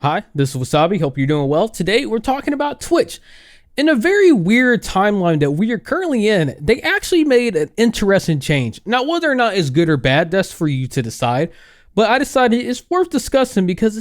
Hi, this is Wasabi. Hope you're doing well. Today, we're talking about Twitch. In a very weird timeline that we are currently in, they actually made an interesting change. Now, whether or not it's good or bad, that's for you to decide. But I decided it's worth discussing because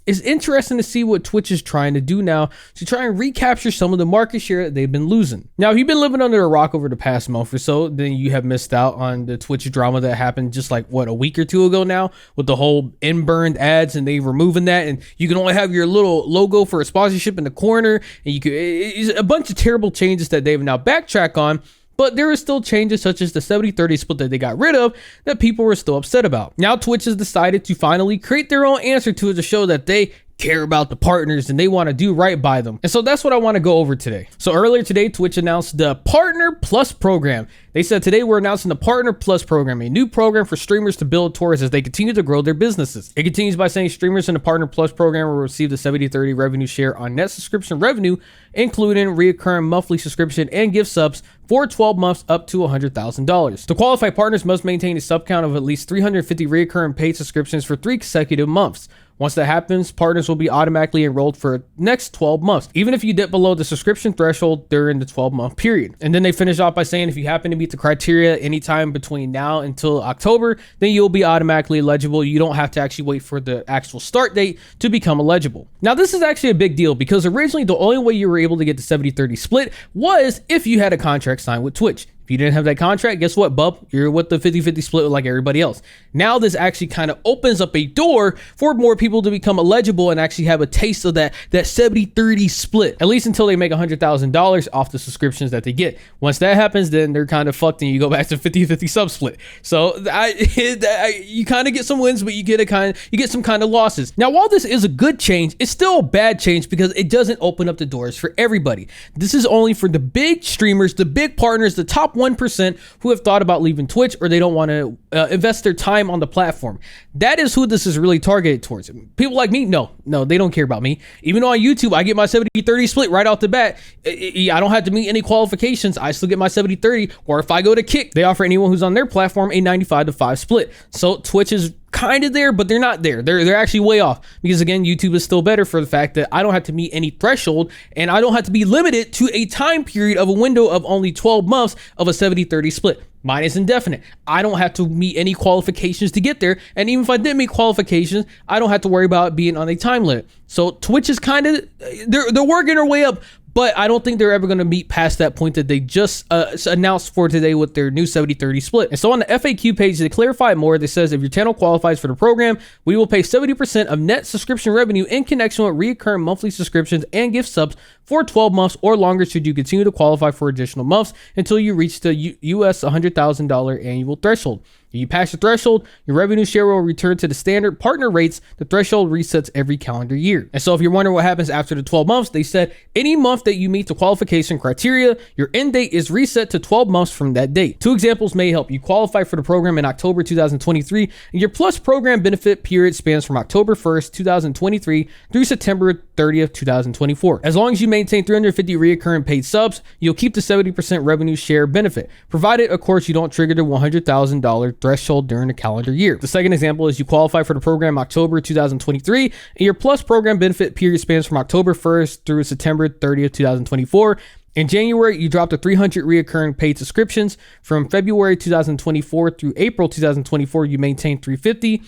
it's interesting to see what Twitch is trying to do now to try and recapture some of the market share that they've been losing. Now, if you've been living under a rock over the past month or so, then you have missed out on the Twitch drama that happened just like, a week or two ago now with the whole in-burned ads and they removing that. And you can only have your little logo for a sponsorship in the corner. And you could, it's a bunch of terrible changes that they've now backtracked on. But there are still changes such as the 70-30 split that they got rid of that people were still upset about. Now Twitch has decided to finally create their own answer to it to show that they care about the partners and they want to do right by them. And so that's what I want to go over today. So earlier today, Twitch announced the Partner Plus program. They said today we're announcing the Partner Plus program, a new program for streamers to build towards as they continue to grow their businesses. It continues by saying streamers in the Partner Plus program will receive the 70-30 revenue share on net subscription revenue, including recurring monthly subscription and gift subs for 12 months up to $100,000. To qualify, partners must maintain a sub count of at least 350 recurring paid subscriptions for 3 consecutive months. Once that happens, partners will be automatically enrolled for the next 12 months, even if you dip below the subscription threshold during the 12-month period. And then they finish off by saying if you happen to meet the criteria anytime between now until October, then you'll be automatically eligible. You don't have to actually wait for the actual start date to become eligible. Now, this is actually a big deal because originally the only way you were able to get the 70-30 split was if you had a contract signed with Twitch. If you didn't have that contract, guess what, bub? You're with the 50-50 split like everybody else. Now this actually kind of opens up a door for more people to become eligible and actually have a taste of that 70-30 split, at least until they make $100,000 off the subscriptions that they get. Once that happens, then they're kind of fucked and you go back to 50-50 sub split. So you kind of get some wins, but you get some kind of losses. Now, while this is a good change, it's still a bad change because it doesn't open up the doors for everybody. This is only for the big streamers, the big partners, the top 1% who have thought about leaving Twitch or they don't want to invest their time on the platform. That is who this is really targeted towards. People like me, no, they don't care about me. Even though on YouTube, I get my 70-30 split right off the bat. I don't have to meet any qualifications. I still get my 70-30. Or if I go to Kick, they offer anyone who's on their platform a 95-5 split. So Twitch is kind of there, but they're not there. They're actually way off because again, YouTube is still better for the fact that I don't have to meet any threshold and I don't have to be limited to a time period of a window of only 12 months of a 70-30 split. Mine is indefinite. I don't have to meet any qualifications to get there. And even if I did meet qualifications, I don't have to worry about being on a time limit. So Twitch is kind of, they're working their way up, but I don't think they're ever going to meet past that point that they just announced for today with their new 70-30 split. And so on the FAQ page, they clarify more. That says if your channel qualifies for the program, we will pay 70% of net subscription revenue in connection with recurring monthly subscriptions and gift subs for 12 months or longer should you continue to qualify for additional months until you reach the US $100,000 annual threshold. If you pass the threshold, your revenue share will return to the standard partner rates. The threshold resets every calendar year. And so if you're wondering what happens after the 12 months, they said any month that you meet the qualification criteria, your end date is reset to 12 months from that date. 2 examples may help. You qualify for the program in October 2023, and your Plus program benefit period spans from October 1st, 2023 through September 30th, 2024. As long as you maintain 350 recurring paid subs, you'll keep the 70% revenue share benefit, provided, of course, you don't trigger the $100,000 threshold during the calendar year. The second example is you qualify for the program October 2023, and your Plus program benefit period spans from October 1st through September 30th, 2024. In January, you dropped to 300 reoccurring paid subscriptions. From February 2024 through April 2024, you maintained 350.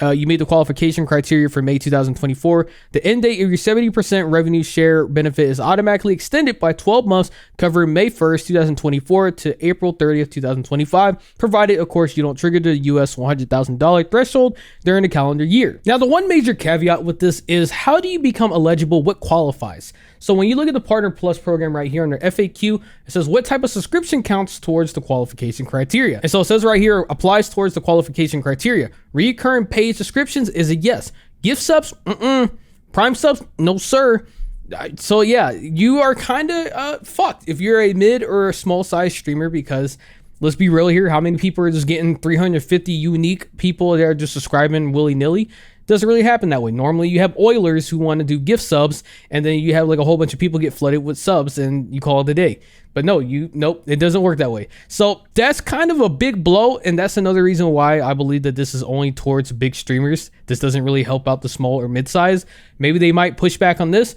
You meet the qualification criteria for May 2024. The end date of your 70% revenue share benefit is automatically extended by 12 months, covering May 1st, 2024 to April 30th, 2025, provided, of course, you don't trigger the US $100,000 threshold during the calendar year. Now, the one major caveat with this is how do you become eligible? What qualifies? So when you look at the Partner Plus program right here under FAQ, it says what type of subscription counts towards the qualification criteria. And so it says right here, applies towards the qualification criteria. Recurring paid subscriptions is a yes. Gift subs, Prime subs, no sir. So yeah, you are kind of fucked if you're a mid or a small size streamer because let's be real here, how many people are just getting 350 unique people that are just subscribing willy-nilly? Doesn't really happen that way. Normally you have Oilers who want to do gift subs, and then you have like a whole bunch of people get flooded with subs and you call it a day. But no, nope, it doesn't work that way. So that's kind of a big blow, and that's another reason why I believe that this is only towards big streamers. This doesn't really help out the small or mid-size. Maybe they might push back on this.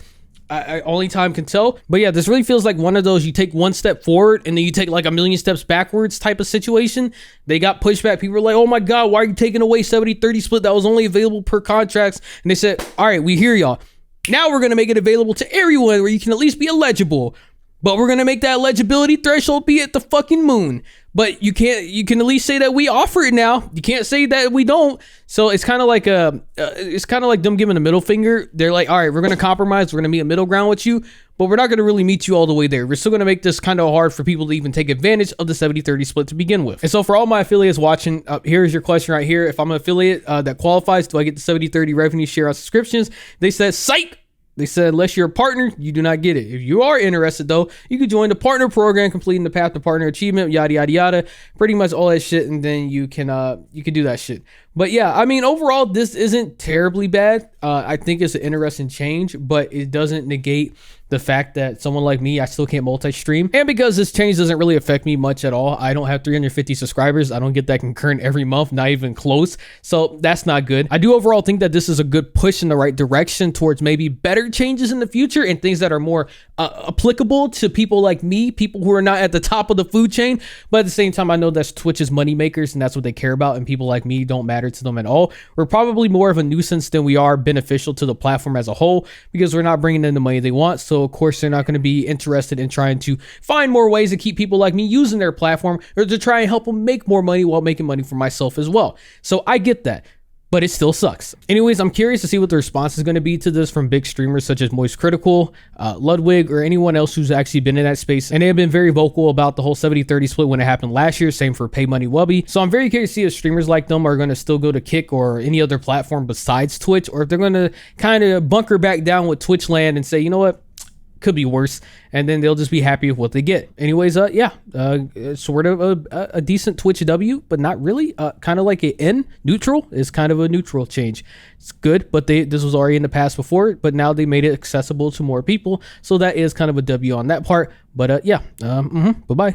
Only time can tell. But yeah, this really feels like one of those you take one step forward and then you take like a million steps backwards type of situation. They got pushback. People were like, oh my God, why are you taking away 70-30 split that was only available per contracts? And they said, all right, we hear y'all. Now we're going to make it available to everyone where you can at least be eligible. But we're going to make that eligibility threshold be at the fucking moon. But you can at least say that we offer it now. You can't say that we don't. So it's kind of like them giving a middle finger. They're like, all right, we're going to compromise. We're going to meet a middle ground with you, but we're not going to really meet you all the way there. We're still going to make this kind of hard for people to even take advantage of the 70-30 split to begin with. And so for all my affiliates watching, here's your question right here. If I'm an affiliate that qualifies, do I get the 70-30 revenue share on subscriptions? They said, psych. They said, unless you're a partner, you do not get it. If you are interested, though, you can join the partner program, completing the path to partner achievement, yada, yada, yada, pretty much all that shit. And then you can do that shit. But yeah, I mean, overall, this isn't terribly bad. I think it's an interesting change, but it doesn't negate the fact that someone like me, I still can't multi-stream. And because this change doesn't really affect me much at all, I don't have 350 subscribers. I don't get that concurrent every month, not even close. So that's not good. I do overall think that this is a good push in the right direction towards maybe better changes in the future and things that are more applicable to people like me, people who are not at the top of the food chain. But at the same time, I know that's Twitch's money makers and that's what they care about. And people like me don't matter to them at all. We're probably more of a nuisance than we are beneficial to the platform as a whole because we're not bringing in the money they want. So of course they're not going to be interested in trying to find more ways to keep people like me using their platform or to try and help them make more money while making money for myself as well. So I get that, but it still sucks. Anyways, I'm curious to see what the response is going to be to this from big streamers such as Moist Critical, Ludwig, or anyone else who's actually been in that space. And they have been very vocal about the whole 70-30 split when it happened last year. Same for Pay Money Wubby. So I'm very curious to see if streamers like them are going to still go to Kick or any other platform besides Twitch, or if they're going to kind of bunker back down with Twitch land and say, you know what? Could be worse, and then they'll just be happy with what they get. Anyways, sort of a decent Twitch W, but not really. Kind of like a N neutral is kind of a neutral change. It's good, but this was already in the past before, but now they made it accessible to more people, so that is kind of a W on that part. But bye bye.